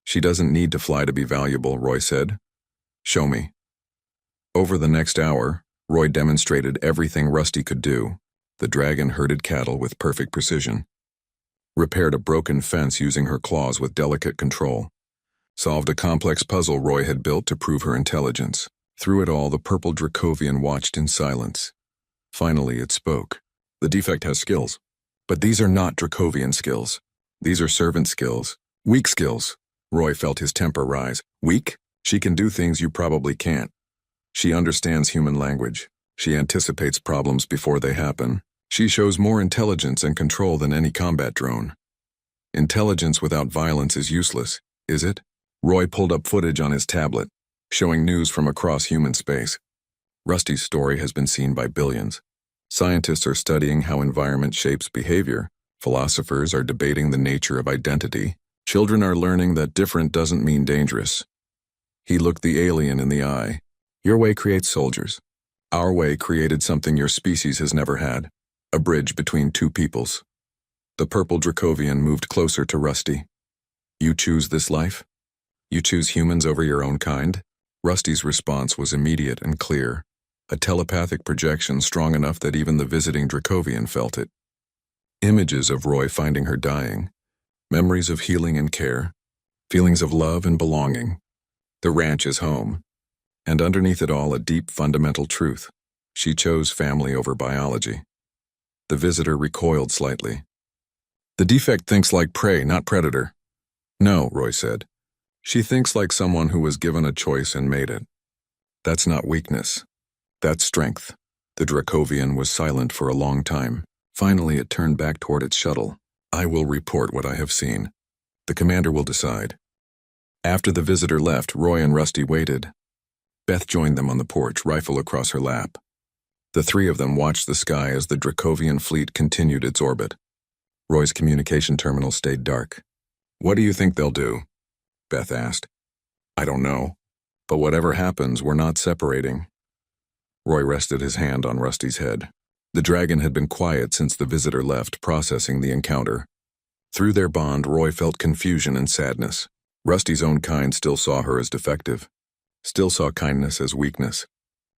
She doesn't need to fly to be valuable, Roy said. Show me. Over the next hour, Roy demonstrated everything Rusty could do. The dragon herded cattle with perfect precision, repaired a broken fence using her claws with delicate control, solved a complex puzzle Roy had built to prove her intelligence. Through it all, the purple Dracovian watched in silence. Finally, it spoke. The defect has skills. But these are not Dracovian skills. These are servant skills. Weak skills. Roy felt his temper rise. Weak? She can do things you probably can't. She understands human language. She anticipates problems before they happen. She shows more intelligence and control than any combat drone. Intelligence without violence is useless, is it? Roy pulled up footage on his tablet, showing news from across human space. Rusty's story has been seen by billions. Scientists are studying how environment shapes behavior. Philosophers are debating the nature of identity. Children are learning that different doesn't mean dangerous. He looked the alien in the eye. Your way creates soldiers. Our way created something your species has never had. A bridge between two peoples. The purple Dracovian moved closer to Rusty. You choose this life? You choose humans over your own kind? Rusty's response was immediate and clear. A telepathic projection strong enough that even the visiting Dracovian felt it. Images of Roy finding her dying. Memories of healing and care. Feelings of love and belonging. The ranch is home. And underneath it all, a deep fundamental truth. She chose family over biology. The visitor recoiled slightly. The defect thinks like prey, not predator. No, Roy said. She thinks like someone who was given a choice and made it. That's not weakness. That's strength. The Dracovian was silent for a long time. Finally, it turned back toward its shuttle. I will report what I have seen. The commander will decide. After the visitor left, Roy and Rusty waited. Beth joined them on the porch, rifle across her lap. The three of them watched the sky as the Dracovian fleet continued its orbit. Roy's communication terminal stayed dark. What do you think they'll do? Beth asked. I don't know. But whatever happens, we're not separating. Roy rested his hand on Rusty's head. The dragon had been quiet since the visitor left, processing the encounter. Through their bond, Roy felt confusion and sadness. Rusty's own kind still saw her as defective. Still saw kindness as weakness.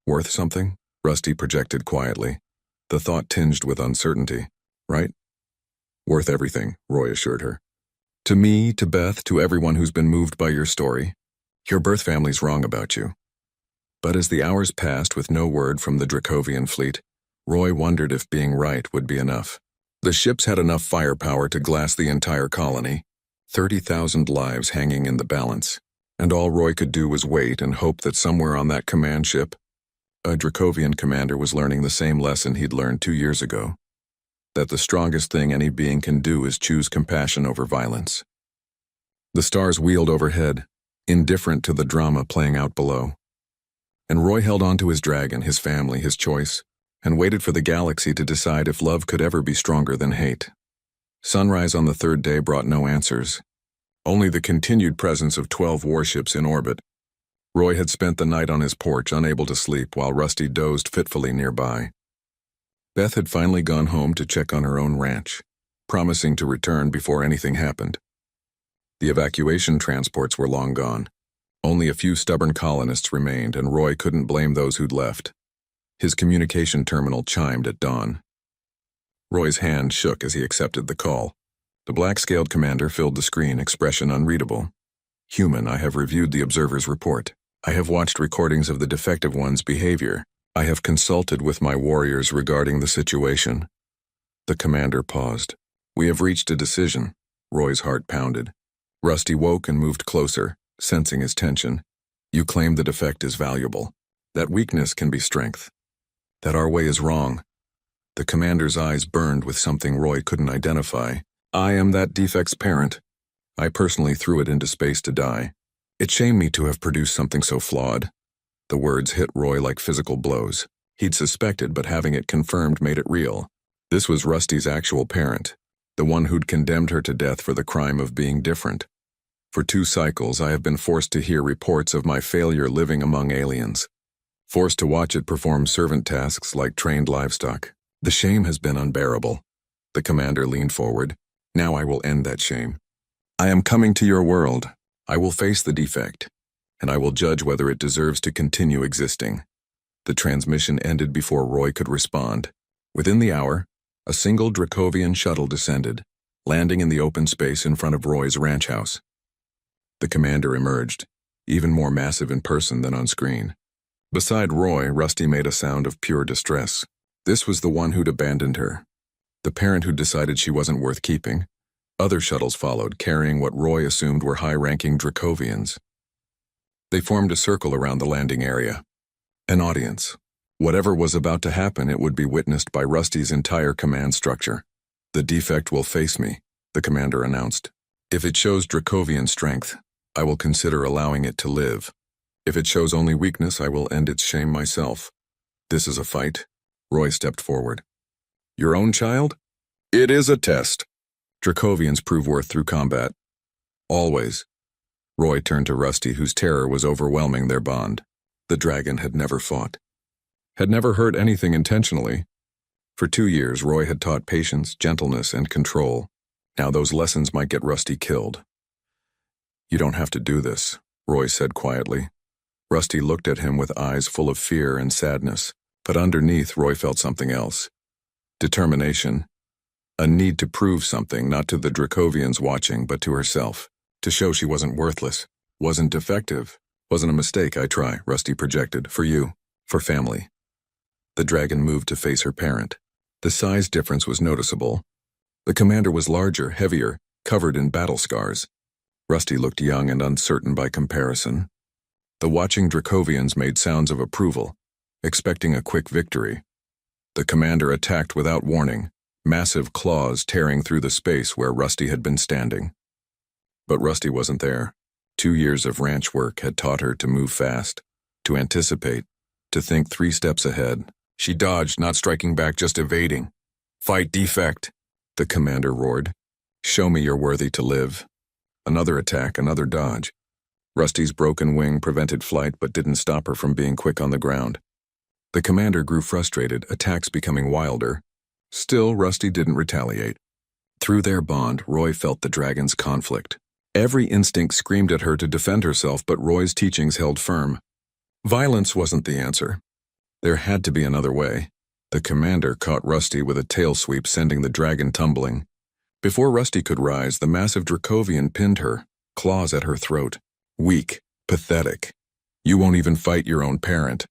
Worth something? Rusty projected quietly. The thought tinged with uncertainty. Right? Worth everything, Roy assured her. To me, to Beth, to everyone who's been moved by your story. Your birth family's wrong about you. But as the hours passed with no word from the Dracovian fleet, Roy wondered if being right would be enough. The ships had enough firepower to glass the entire colony, 30,000 lives hanging in the balance, and all Roy could do was wait and hope that somewhere on that command ship, a Dracovian commander was learning the same lesson he'd learned 2 years ago, that the strongest thing any being can do is choose compassion over violence. The stars wheeled overhead, indifferent to the drama playing out below. And Roy held on to his dragon, his family, his choice, and waited for the galaxy to decide if love could ever be stronger than hate. Sunrise on the third day brought no answers, only the continued presence of 12 warships in orbit. Roy had spent the night on his porch, unable to sleep, while Rusty dozed fitfully nearby. Beth had finally gone home to check on her own ranch, promising to return before anything happened. The evacuation transports were long gone. Only a few stubborn colonists remained, and Roy couldn't blame those who'd left. His communication terminal chimed at dawn. Roy's hand shook as he accepted the call. The black-scaled commander filled the screen, expression unreadable. Human, I have reviewed the observer's report. I have watched recordings of the defective one's behavior. I have consulted with my warriors regarding the situation. The commander paused. We have reached a decision. Roy's heart pounded. Rusty woke and moved closer, sensing his tension. You claim the defect is valuable. That weakness can be strength. That our way is wrong. The commander's eyes burned with something Roy couldn't identify. I am that defect's parent. I personally threw it into space to die. It shamed me to have produced something so flawed. The words hit Roy like physical blows. He'd suspected, but having it confirmed made it real. This was Rusty's actual parent, the one who'd condemned her to death for the crime of being different. For 2 cycles, I have been forced to hear reports of my failure living among aliens. Forced to watch it perform servant tasks like trained livestock. The shame has been unbearable. The commander leaned forward. Now I will end that shame. I am coming to your world. I will face the defect, and I will judge whether it deserves to continue existing. The transmission ended before Roy could respond. Within the hour, a single Dracovian shuttle descended, landing in the open space in front of Roy's ranch house. The commander emerged, even more massive in person than on screen. Beside Roy, Rusty made a sound of pure distress. This was the one who'd abandoned her. The parent who decided she wasn't worth keeping. Other shuttles followed, carrying what Roy assumed were high-ranking Dracovians. They formed a circle around the landing area. An audience. Whatever was about to happen, it would be witnessed by Rusty's entire command structure. The defect will face me, the commander announced. If it shows Dracovian strength, I will consider allowing it to live. If it shows only weakness, I will end its shame myself. This is a fight. Roy stepped forward. Your own child? It is a test. Dracovians prove worth through combat. Always. Roy turned to Rusty, whose terror was overwhelming their bond. The dragon had never fought. Had never hurt anything intentionally. For 2 years, Roy had taught patience, gentleness, and control. Now those lessons might get Rusty killed. You don't have to do this, Roy said quietly. Rusty looked at him with eyes full of fear and sadness, but underneath Roy felt something else. Determination. A need to prove something, not to the Dracovians watching, but to herself. To show she wasn't worthless, wasn't defective, wasn't a mistake. I try, Rusty projected, for you, for family. The dragon moved to face her parent. The size difference was noticeable. The commander was larger, heavier, covered in battle scars. Rusty looked young and uncertain by comparison. The watching Dracovians made sounds of approval, expecting a quick victory. The commander attacked without warning, massive claws tearing through the space where Rusty had been standing. But Rusty wasn't there. 2 years of ranch work had taught her to move fast, to anticipate, to think 3 steps ahead. She dodged, not striking back, just evading. Fight defect, the commander roared. Show me you're worthy to live. Another attack, another dodge. Rusty's broken wing prevented flight but didn't stop her from being quick on the ground. The commander grew frustrated, attacks becoming wilder. Still, Rusty didn't retaliate. Through their bond, Roy felt the dragon's conflict. Every instinct screamed at her to defend herself, but Roy's teachings held firm. Violence wasn't the answer. There had to be another way. The commander caught Rusty with a tail sweep, sending the dragon tumbling. Before Rusty could rise, the massive Dracovian pinned her, claws at her throat. Weak, pathetic. You won't even fight your own parent.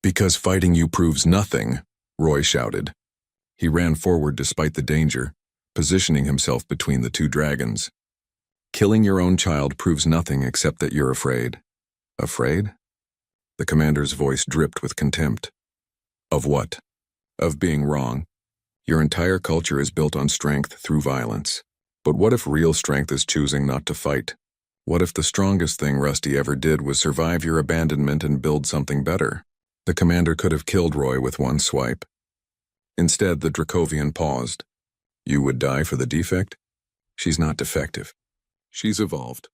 Because fighting you proves nothing, Roy shouted. He ran forward despite the danger, positioning himself between the 2 dragons. Killing your own child proves nothing except that you're afraid. Afraid? The commander's voice dripped with contempt. Of what? Of being wrong. Your entire culture is built on strength through violence. But what if real strength is choosing not to fight? What if the strongest thing Rusty ever did was survive your abandonment and build something better? The commander could have killed Roy with one swipe. Instead, the Dracovian paused. You would die for the defect? She's not defective. She's evolved.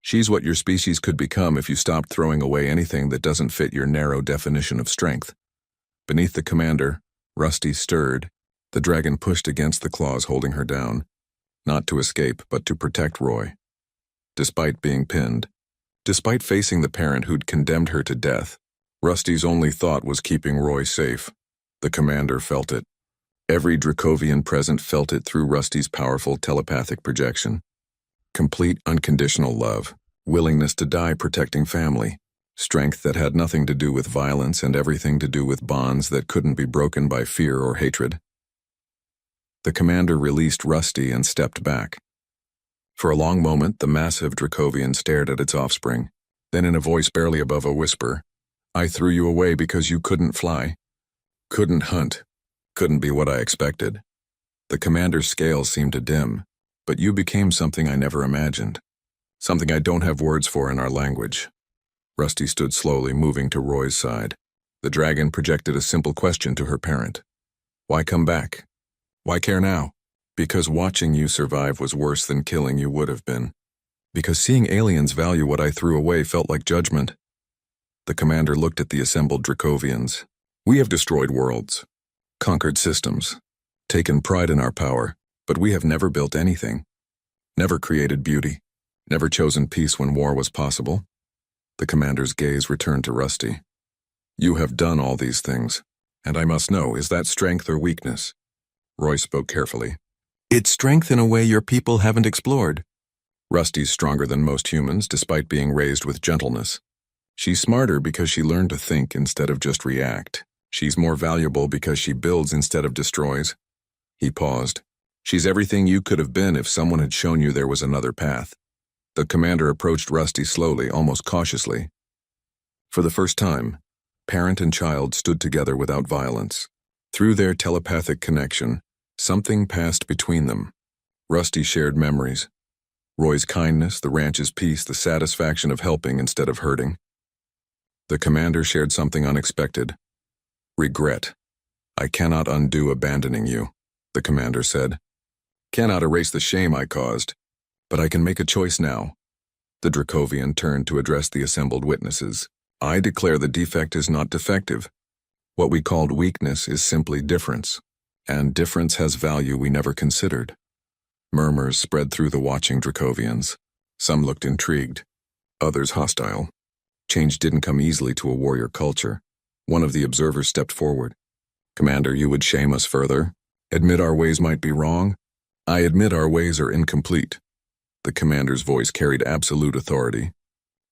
She's what your species could become if you stopped throwing away anything that doesn't fit your narrow definition of strength. Beneath the commander, Rusty stirred. The dragon pushed against the claws holding her down, not to escape, but to protect Roy. Despite being pinned, despite facing the parent who'd condemned her to death, Rusty's only thought was keeping Roy safe. The commander felt it. Every Dracovian present felt it through Rusty's powerful telepathic projection. Complete unconditional love, willingness to die protecting family, strength that had nothing to do with violence and everything to do with bonds that couldn't be broken by fear or hatred. The commander released Rusty and stepped back. For a long moment, the massive Dracovian stared at its offspring. Then in a voice barely above a whisper, I threw you away because you couldn't fly. Couldn't hunt. Couldn't be what I expected. The commander's scales seemed to dim, but you became something I never imagined. Something I don't have words for in our language. Rusty stood slowly, moving to Roy's side. The dragon projected a simple question to her parent. Why come back? Why care now? Because watching you survive was worse than killing you would have been. Because seeing aliens value what I threw away felt like judgment. The commander looked at the assembled Dracovians. We have destroyed worlds, conquered systems, taken pride in our power, but we have never built anything. Never created beauty. Never chosen peace when war was possible. The commander's gaze returned to Rusty. You have done all these things, and I must know, is that strength or weakness? Roy spoke carefully. It's strength in a way your people haven't explored. Rusty's stronger than most humans, despite being raised with gentleness. She's smarter because she learned to think instead of just react. She's more valuable because she builds instead of destroys. He paused. She's everything you could have been if someone had shown you there was another path. The commander approached Rusty slowly, almost cautiously. For the first time, parent and child stood together without violence. Through their telepathic connection, something passed between them. Rusty shared memories. Roy's kindness, the ranch's peace, the satisfaction of helping instead of hurting. The commander shared something unexpected. Regret. I cannot undo abandoning you, the commander said. Cannot erase the shame I caused, but I can make a choice now. The Dracovian turned to address the assembled witnesses. I declare the defect is not defective. What we called weakness is simply difference, and difference has value we never considered. Murmurs spread through the watching Dracovians. Some looked intrigued, others hostile. Change didn't come easily to a warrior culture. One of the observers stepped forward. Commander, you would shame us further? Admit our ways might be wrong? I admit our ways are incomplete. The commander's voice carried absolute authority.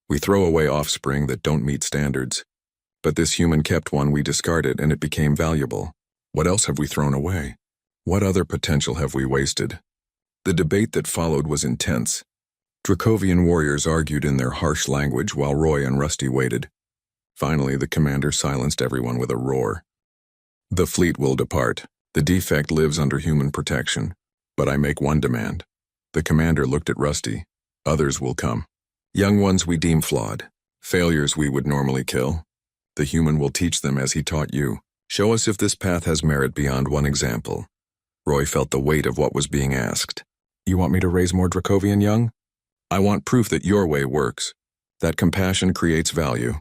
We throw away offspring that don't meet standards. But this human kept one we discarded and it became valuable. What else have we thrown away? What other potential have we wasted? The debate that followed was intense. Dracovian warriors argued in their harsh language while Roy and Rusty waited. Finally, the commander silenced everyone with a roar. The fleet will depart. The defect lives under human protection. But I make one demand. The commander looked at Rusty. Others will come. Young ones we deem flawed. Failures we would normally kill. The human will teach them as he taught you. Show us if this path has merit beyond one example. Roy felt the weight of what was being asked. You want me to raise more Dracovian young? I want proof that your way works. That compassion creates value.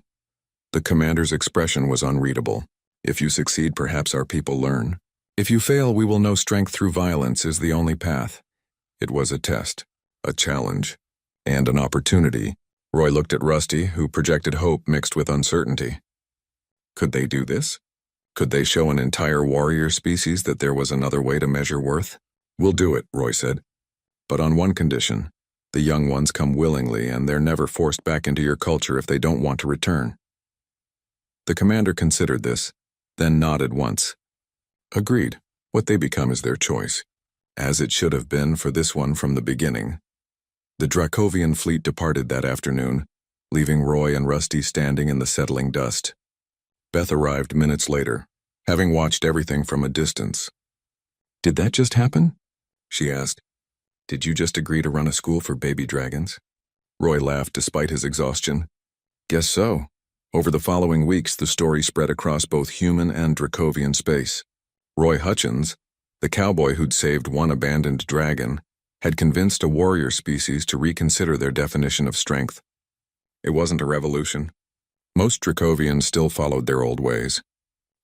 The commander's expression was unreadable. If you succeed, perhaps our people learn. If you fail, we will know strength through violence is the only path. It was a test, a challenge, and an opportunity. Roy looked at Rusty, who projected hope mixed with uncertainty. Could they do this? Could they show an entire warrior species that there was another way to measure worth? We'll do it, Roy said. But on one condition. The young ones come willingly and they're never forced back into your culture if they don't want to return. The commander considered this, then nodded once. Agreed. What they become is their choice, as it should have been for this one from the beginning. The Dracovian fleet departed that afternoon, leaving Roy and Rusty standing in the settling dust. Beth arrived minutes later, having watched everything from a distance. Did that just happen? She asked. Did you just agree to run a school for baby dragons? Roy laughed despite his exhaustion. Guess so. Over the following weeks, the story spread across both human and Dracovian space. Roy Hutchins, the cowboy who'd saved one abandoned dragon, had convinced a warrior species to reconsider their definition of strength. It wasn't a revolution. Most Dracovians still followed their old ways.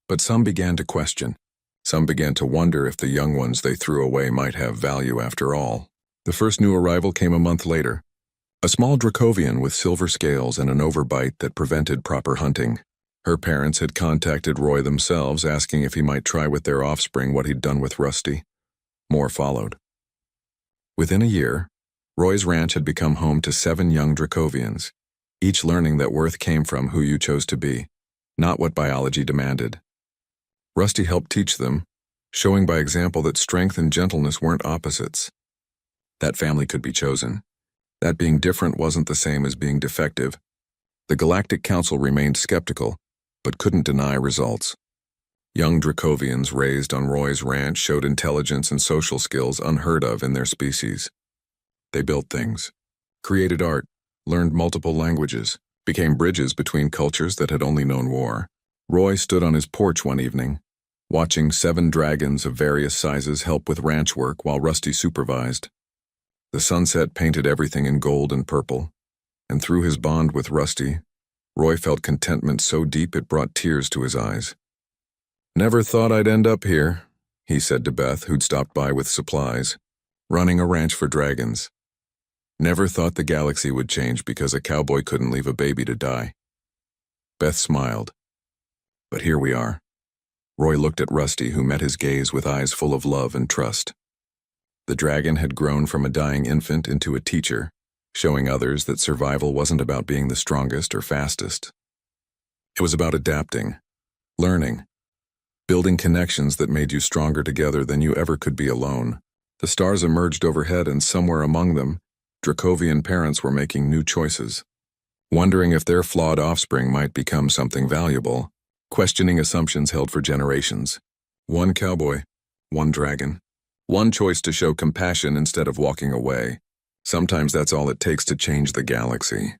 But some began to question. Some began to wonder if the young ones they threw away might have value after all. The first new arrival came a month later. A small Dracovian with silver scales and an overbite that prevented proper hunting. Her parents had contacted Roy themselves, asking if he might try with their offspring what he'd done with Rusty. More followed. Within a year, Roy's ranch had become home to 7 young Dracovians, each learning that worth came from who you chose to be, not what biology demanded. Rusty helped teach them, showing by example that strength and gentleness weren't opposites. That family could be chosen. That being different wasn't the same as being defective. The Galactic Council remained skeptical, but couldn't deny results. Young Dracovians raised on Roy's ranch showed intelligence and social skills unheard of in their species. They built things, created art, learned multiple languages, became bridges between cultures that had only known war. Roy stood on his porch one evening, watching 7 dragons of various sizes help with ranch work while Rusty supervised. The sunset painted everything in gold and purple, and through his bond with Rusty, Roy felt contentment so deep it brought tears to his eyes. "Never thought I'd end up here," he said to Beth, who'd stopped by with supplies, "running a ranch for dragons. Never thought the galaxy would change because a cowboy couldn't leave a baby to die." Beth smiled. "But here we are." Roy looked at Rusty, who met his gaze with eyes full of love and trust. The dragon had grown from a dying infant into a teacher, showing others that survival wasn't about being the strongest or fastest. It was about adapting, learning, building connections that made you stronger together than you ever could be alone. The stars emerged overhead, and somewhere among them, Dracovian parents were making new choices, wondering if their flawed offspring might become something valuable, questioning assumptions held for generations. One cowboy, one dragon, one choice to show compassion instead of walking away. Sometimes that's all it takes to change the galaxy.